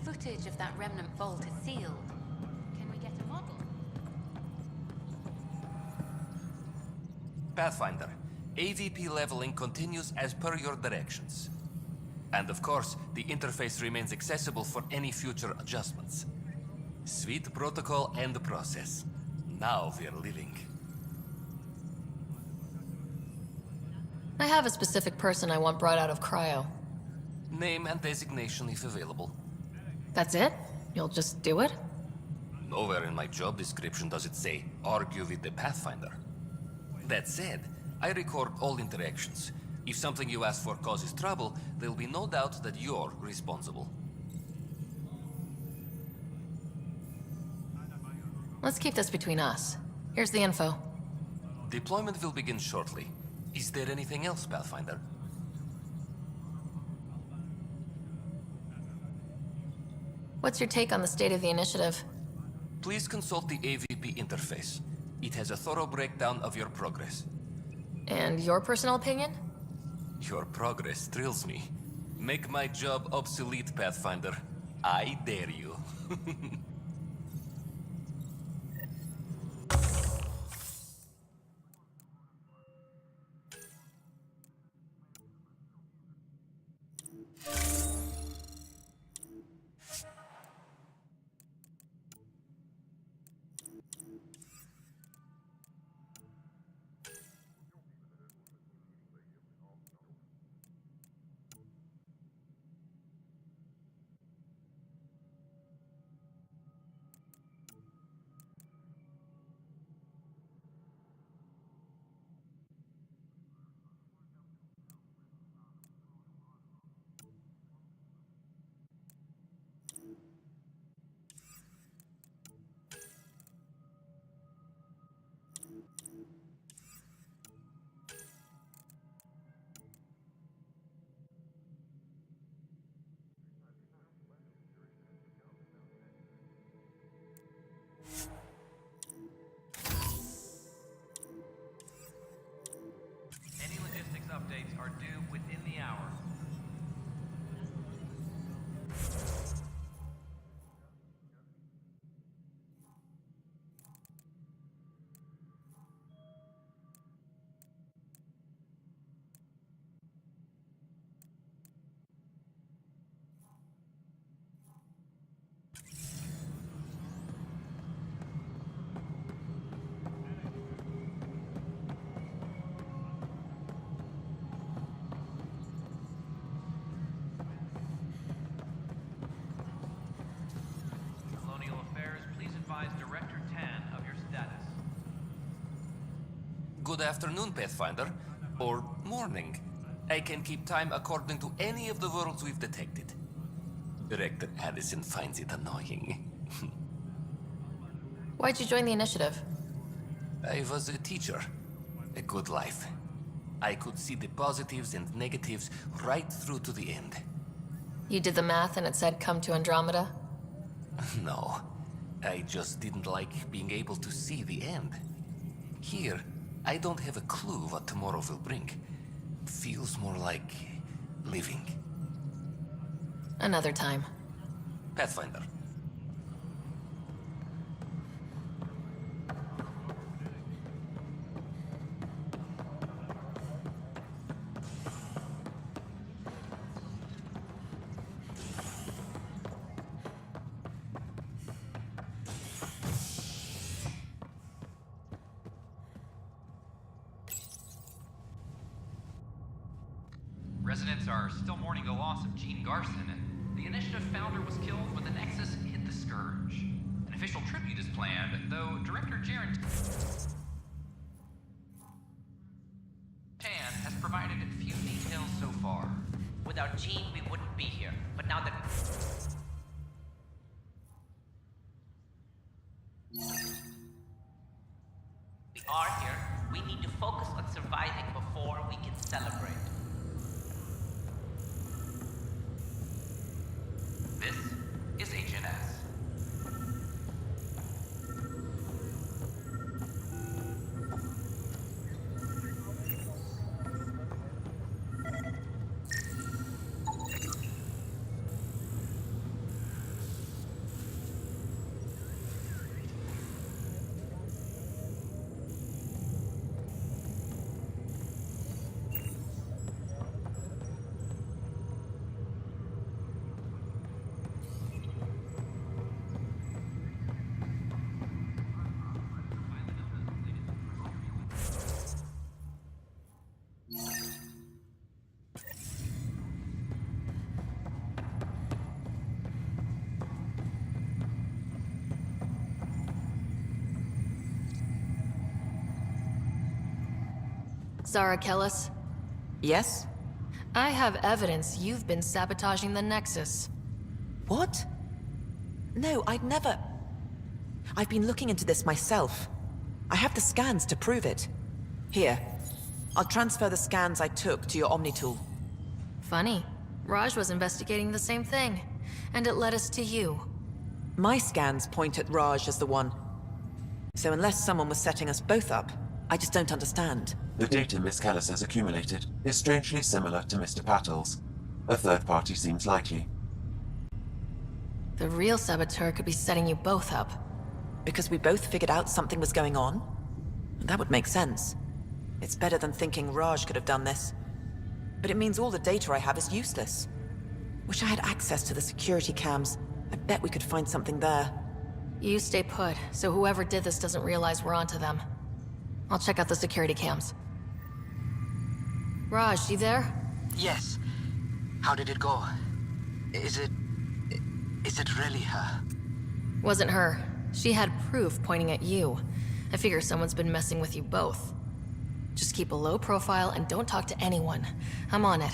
footage of that remnant vault is sealed. Can we get a model? Pathfinder, AVP leveling continues as per your directions. And of course, the interface remains accessible for any future adjustments. Sweet protocol and process. Now we're living. I have a specific person I want brought out of cryo. Name and designation if available. That's it? You'll just do it? Nowhere in my job description does it say, argue with the Pathfinder. That said, I record all interactions. If something you ask for causes trouble, there'll be no doubt that you're responsible. Let's keep this between us. Here's the info. Deployment will begin shortly. Is there anything else, Pathfinder? What's your take on the state of the initiative? Please consult the AVP interface. It has a thorough breakdown of your progress. And your personal opinion? Your progress thrills me. Make my job obsolete, Pathfinder. I dare you. Updates are due within the hour. Director 10 of your status. Good afternoon, Pathfinder. Or morning. I can keep time according to any of the worlds we've detected. Director Addison finds it annoying. Why'd you join the initiative? I was a teacher. A good life. I could see the positives and negatives right through to the end. You did the math and it said come to Andromeda? No. I just didn't like being able to see the end. Here, I don't have a clue what tomorrow will bring. Feels more like living. Another time. Pathfinder. Residents are still mourning the loss of Gene Garson, and the initiative founder was killed when the Nexus hit the Scourge. An official tribute is planned, though Director Jaren Chan has provided few details so far. Without Gene, we wouldn't be here. But now that... we are here, we need to focus on surviving before we can celebrate. This is HNS. Zara Kellis, Yes? I have evidence you've been sabotaging the Nexus. What? No, I'd never... I've been looking into this myself. I have the scans to prove it. Here. I'll transfer the scans I took to your Omni tool. Funny. Raj was investigating the same thing, and it led us to you. My scans point at Raj as the one. So unless someone was setting us both up, I just don't understand. The data Miss Callis has accumulated is strangely similar to Mr. Patel's. A third party seems likely. The real saboteur could be setting you both up. Because we both figured out something was going on? That would make sense. It's better than thinking Raj could have done this. But it means all the data I have is useless. Wish I had access to the security cams. I bet we could find something there. You stay put, so whoever did this doesn't realize we're onto them. I'll check out the security cams. Raj, you there? Yes. How did it go? Is it really her? Wasn't her. She had proof pointing at you. I figure someone's been messing with you both. Just keep a low profile and don't talk to anyone. I'm on it.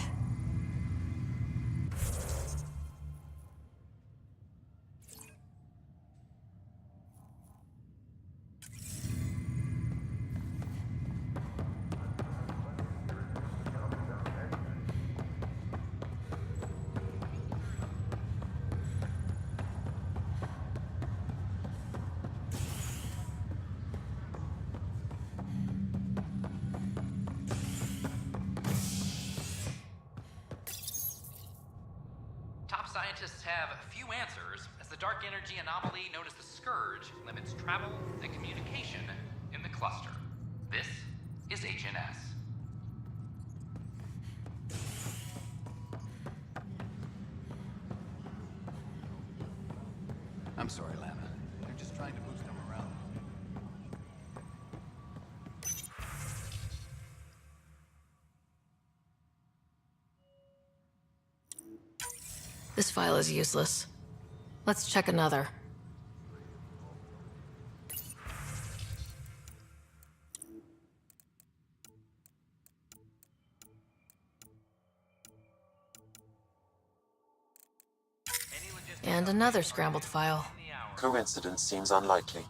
Scientists have few answers, as the dark energy anomaly known as the Scourge limits travel and communication in the cluster. This is HNS. I'm sorry, Lana. They're just trying to move them around. This file is useless. Let's check another. And another scrambled file. Coincidence seems unlikely.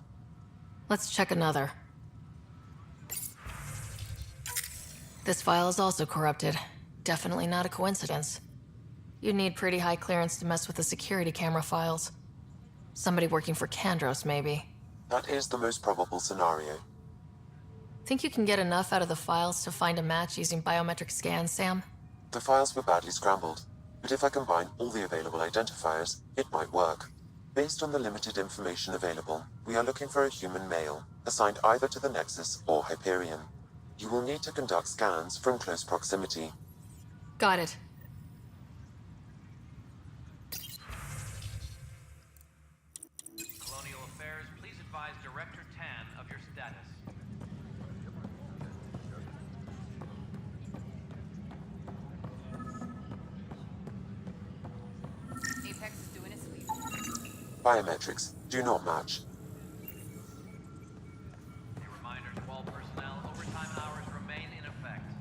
Let's check another. This file is also corrupted. Definitely not a coincidence. You'd need pretty high clearance to mess with the security camera files. Somebody working for Kandros, maybe. That is the most probable scenario. Think you can get enough out of the files to find a match using biometric scans, Sam? The files were badly scrambled, but if I combine all the available identifiers, it might work. Based on the limited information available, we are looking for a human male, assigned either to the Nexus or Hyperion. You will need to conduct scans from close proximity. Got it. Colonial Affairs, please advise Director Tan of your status. Apex is doing a sweep. Biometrics do not match. A reminder to all personnel, overtime hours remain in effect.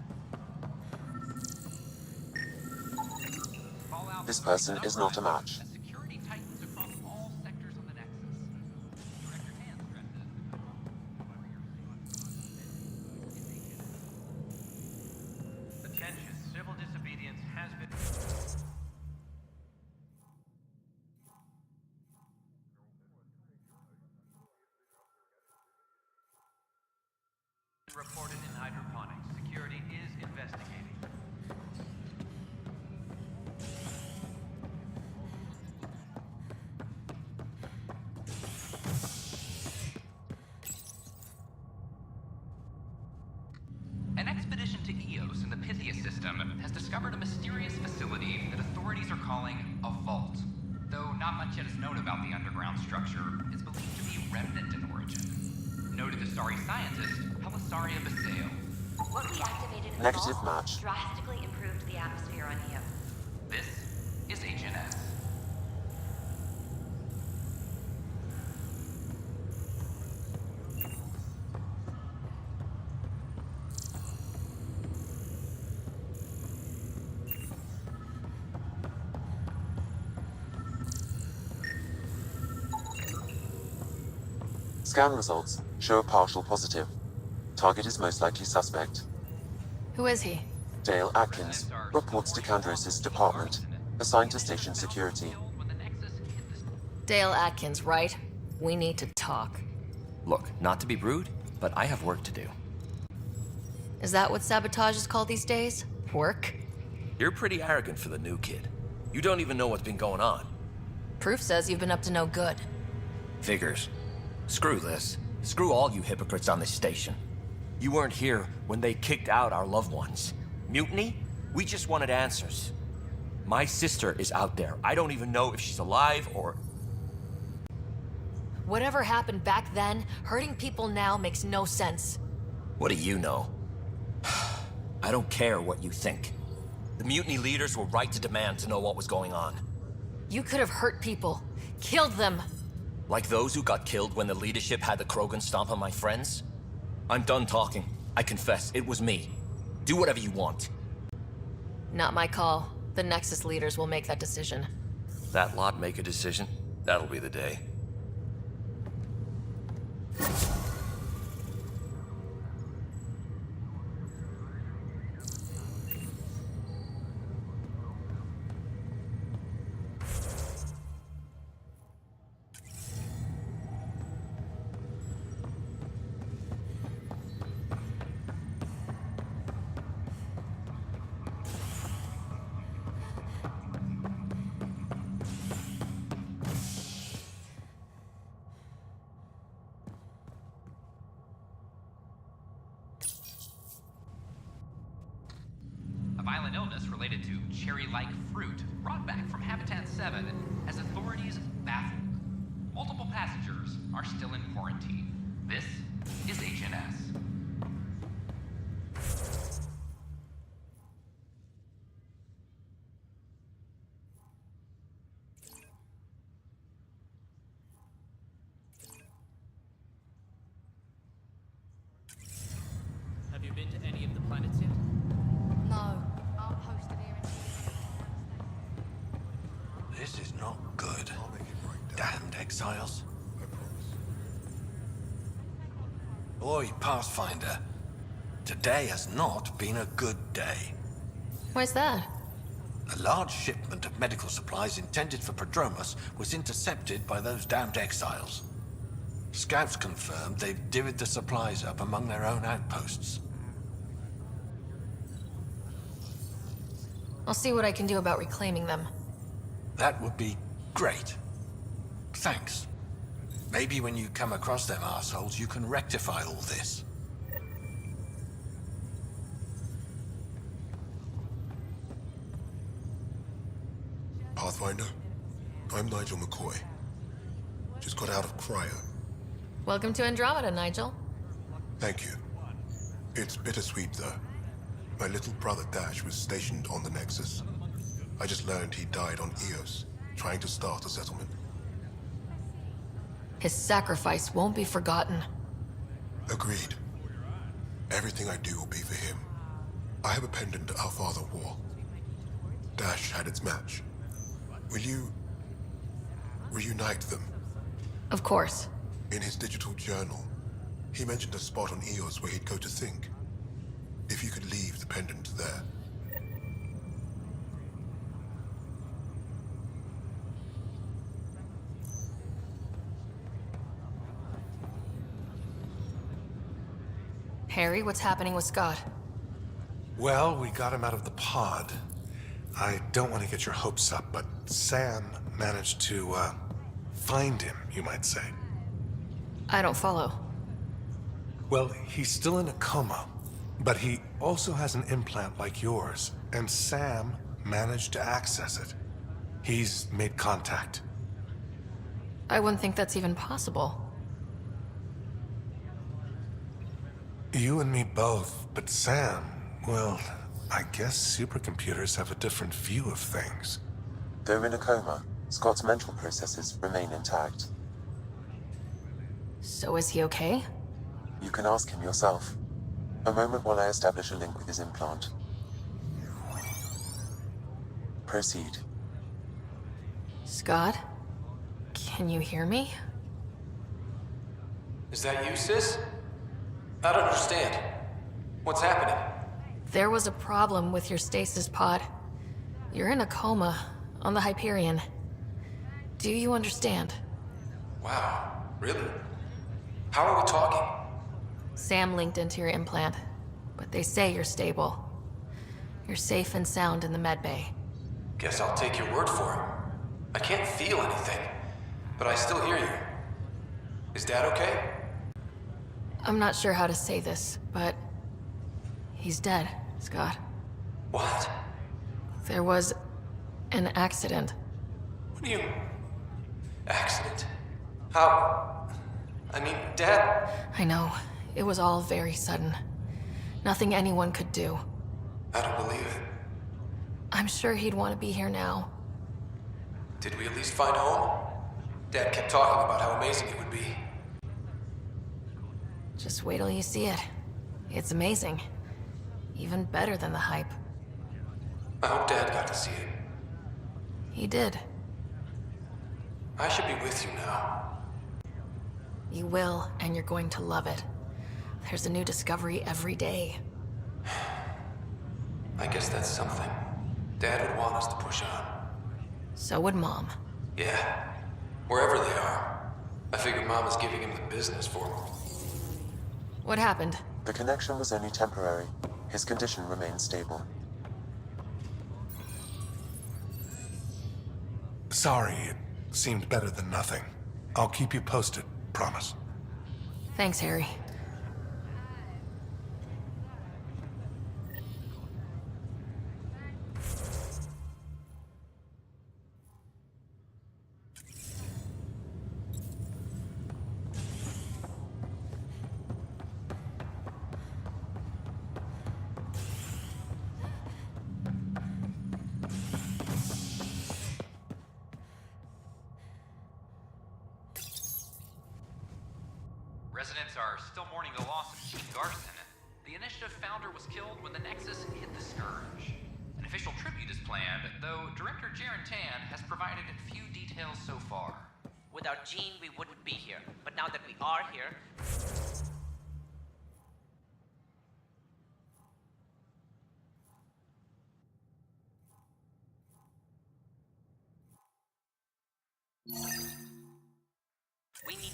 Fallout This person is not a match. as security tightens across all sectors of the Nexus. Director Tan stresses. Attention, civil disobedience has been reported in hydroponics. Security is investigating. An expedition to Eos in the Pythia system has discovered a mysterious facility that authorities are calling a vault. Though not much yet is known about the underground structure, it's believed to be remnant in origin. Noted Asari scientist, Helisaria Baseo. What we activated in the Negative vault match. drastically improved the atmosphere on Eos. This is HNS. Scan results show a partial positive. Target is most likely suspect. Who is he? Dale Atkins reports to Kandros' department, assigned to station security. Dale Atkins, right? We need to talk. Look, not to be rude, but I have work to do. Is that what Sabotage is called these days? Work? You're pretty arrogant for the new kid. You don't even know what's been going on. Proof says you've been up to no good. Figures. Screw this. Screw all you hypocrites on this station. You weren't here when they kicked out our loved ones. Mutiny? We just wanted answers. My sister is out there. I don't even know if she's alive or... Whatever happened back then, hurting people now makes no sense. What do you know? I don't care what you think. The mutiny leaders were right to demand to know what was going on. You could have hurt people. Killed them. Like those who got killed when the leadership had the Krogan stomp on my friends? I'm done talking. I confess, it was me. Do whatever you want. Not my call. The Nexus leaders will make that decision. That lot make a decision? That'll be the day. A violent illness related to cherry-like fruit brought back from Habitat 7 has authorities baffled. Multiple passengers are still in quarantine. This is HNS. Have you been to any of the planets yet? No, aren't hosted here in This is not good. Damned exiles. Oi, Pathfinder. Today has not been a good day. Why's that? A large shipment of medical supplies intended for Prodromus was intercepted by those damned exiles. Scouts confirmed they've divvied the supplies up among their own outposts. I'll see what I can do about reclaiming them. That would be great. Thanks. Maybe when you come across them assholes, you can rectify all this. Pathfinder, I'm Nigel McCoy. Just got out of cryo. Welcome to Andromeda, Nigel. Thank you. It's bittersweet, though. My little brother Dash was stationed on the Nexus. I just learned he died on Eos, trying to start a settlement. His sacrifice won't be forgotten. Agreed. Everything I do will be for him. I have a pendant our father wore. Dash had its match. Will you reunite them? Of course. In his digital journal, he mentioned a spot on Eos where he'd go to think. If you could leave the pendant there. Harry, what's happening with Scott? Well, we got him out of the pod. I don't want to get your hopes up, but Sam managed to, find him, you might say. I don't follow. Well, he's still in a coma, but he also has an implant like yours, and Sam managed to access it. He's made contact. I wouldn't think that's even possible. You and me both, but Sam, well, I guess supercomputers have a different view of things. Though in a coma, Scott's mental processes remain intact. So is he okay? You can ask him yourself. A moment while I establish a link with his implant. Proceed. Scott? Can you hear me? Is that you, sis? I don't understand. What's happening? There was a problem with your stasis pod. You're in a coma on the Hyperion. Do you understand? Wow, really? How are we talking? Sam linked into your implant, but they say you're stable. You're safe and sound in the medbay. Guess I'll take your word for it. I can't feel anything, but I still hear you. Is Dad okay? I'm not sure how to say this, but he's dead, Scott. What? There was an accident. What do you... Accident? How? I mean, Dad... I know. It was all very sudden. Nothing anyone could do. I don't believe it. I'm sure he'd want to be here now. Did we at least find home? Dad kept talking about how amazing it would be. Just wait till you see it. It's amazing. Even better than the hype. I hope Dad got to see it. He did. I should be with you now. You will, and you're going to love it. There's a new discovery every day. I guess that's something. Dad would want us to push on. So would Mom. Yeah. Wherever they are. I figure Mom is giving him the business for him. What happened? The connection was only temporary. His condition remains stable. Sorry, it seemed better than nothing. I'll keep you posted, promise. Thanks, Harry. Residents are still mourning the loss of Chief Garson. The initiative founder was killed when the Nexus hit the Scourge. An official tribute is planned, though Director Jaren Tan has provided few details so far. Without Jean, we wouldn't be here. But now that we are here... We need...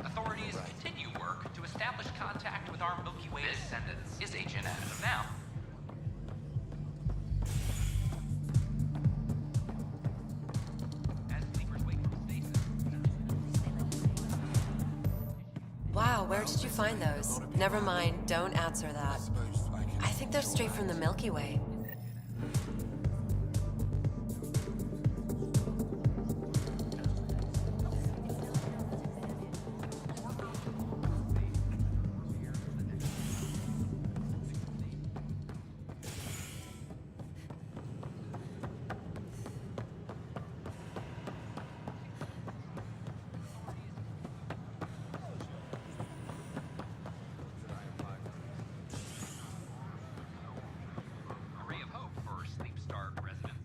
Authorities continue work to establish contact with our Milky Way descendants, is Agent as of now. As sleepers wake from stasis. Wow, where did you find those? Never mind, don't answer that. I think they're straight from the Milky Way. A ray of hope for sleep-starved residents.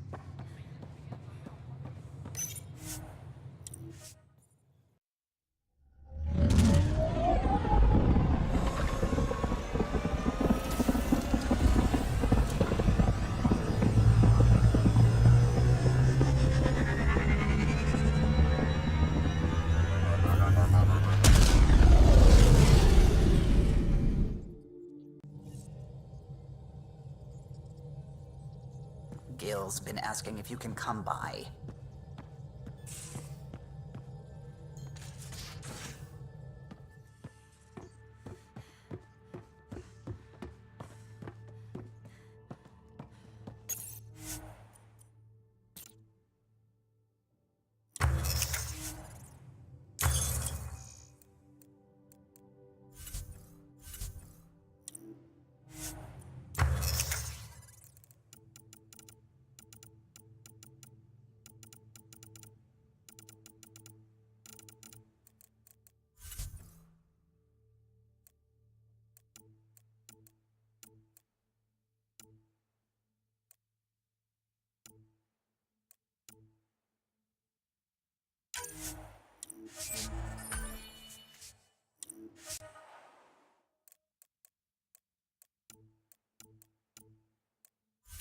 Gil's been asking if you can come by.